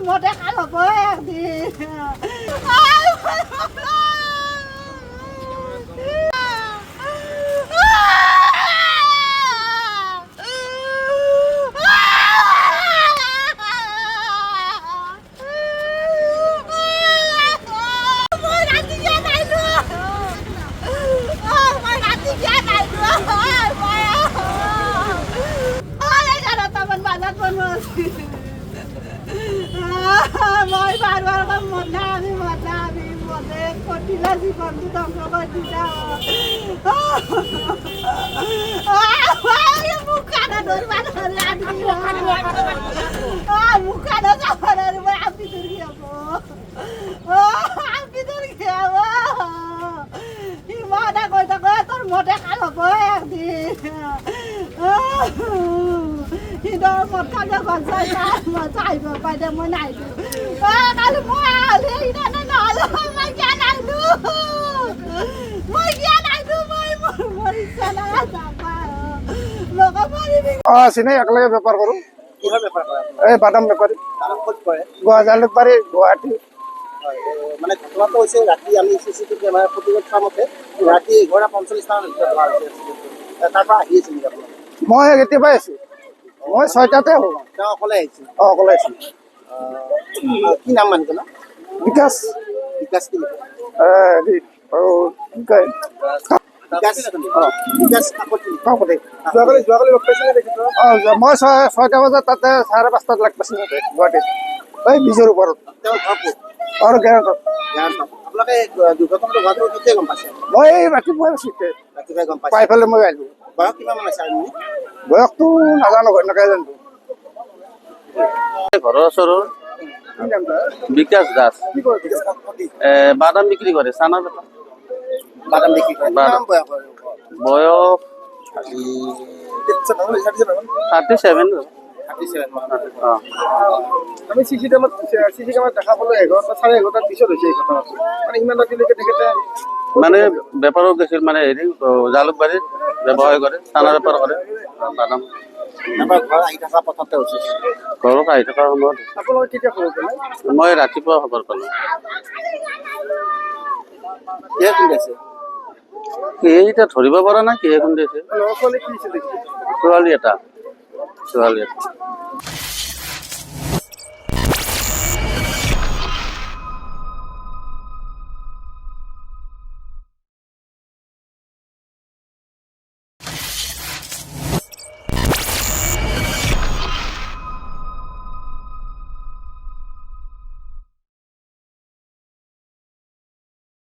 মোটে কাল হবো একদিন মই বারবার মরনা আমি মনে কঠিলা জীবন ধ্বংস করে দিলা মুখ কানা ধরবার মুখ কানা যাবার আমি তোর গিয়াবো আমি তোর গিয়াবো মনে কই থাকো তোর মোটে কাল হবো একদিন Hidor một con được còn rơi ra mà chạy vào bài đêm mới này cái lúc mua lấy nó mới ra này luôn mới ra này luôn mới ra này lo có mới đi সিনে একলাগে ব্যাপার করো কিভাবে ব্যাপার করে এই বাদাম ব্যাপারে তারা খোঁজ করে গোয়াজালের পারে গুয়াহাটি মানে ঘটনা তো হয়েছে রাত্রি আমি সিসিটিভি ক্যামেরা প্ৰতিবেদন চোৱা মতে ৰাতি 11:45 মানত তাৰপৰা আহিছিল আপোনালোক মই কেতিয়াবাই আছো মই 6টাতে আহো তেওঁ অকলে আহিছিল অকলে আছো কি নাম মানে ক'লা বিকাশ বিকাশ কি হেৰি আৰু কি কয় বিকাশ বিকাশ কাকতি কাকতি যোৱাকালি লগ পাইছিলে দেখিছোঁ মই 6টা বজাত তাতে 5:30 লাগ পাইছোঁ গুৱাহাটীত এই বীজৰ ওপৰত তেওঁৰ ঘৰ ক'ত আৰু গেৰাটত আপোনালোকে দুৰ্ঘটনাটো হোৱাটো কেতিয়া গম পাইছে মই এই ৰাতিপুৱাই আছোঁ ৰাতিপুৱাই গম পাইছে পাই পেলাই মই আহিলোঁ বয়স কিমান মান আছে আপুনি বয়সটো নাজানো এনেকৈ জানো ঘৰৰ ওচৰৰ কি নাম তাৰ বিকাশ দাস কি কৰে বিকাশ কাকতি বাদাম বিক্ৰী কৰে চানা বেপাৰ বাদাম বিক্ৰী কৰে কিমান বয়স হয় বয়স 37 আমি চিচি কেমেৰাত দেখা পালোঁ 11টা 11:30 পিছত হৈছে এই ঘটনাটো মানে ইমান ৰাতিলৈকে তেখেতে মানে বেপাৰত গৈছিল মানে হেৰি জালুকবাৰীত ব্যৱসায় কৰে চানা বেপাৰ কৰে বাদাম আমাৰ ঘৰ আহি থকা পথতে হৈছে ঘৰত আহি থকাৰ সময়ত আপোনালোকে কেতিয়া খবৰ পালে মই ৰাতিপুৱা খবৰ পালোঁ কিহে খুন্দিছে কিহে এতিয়া ধৰিব পৰা নাই কিহে খুন্দিছে ল'ৰা ছোৱালী কি হৈছে দেখি ছোৱালী এটা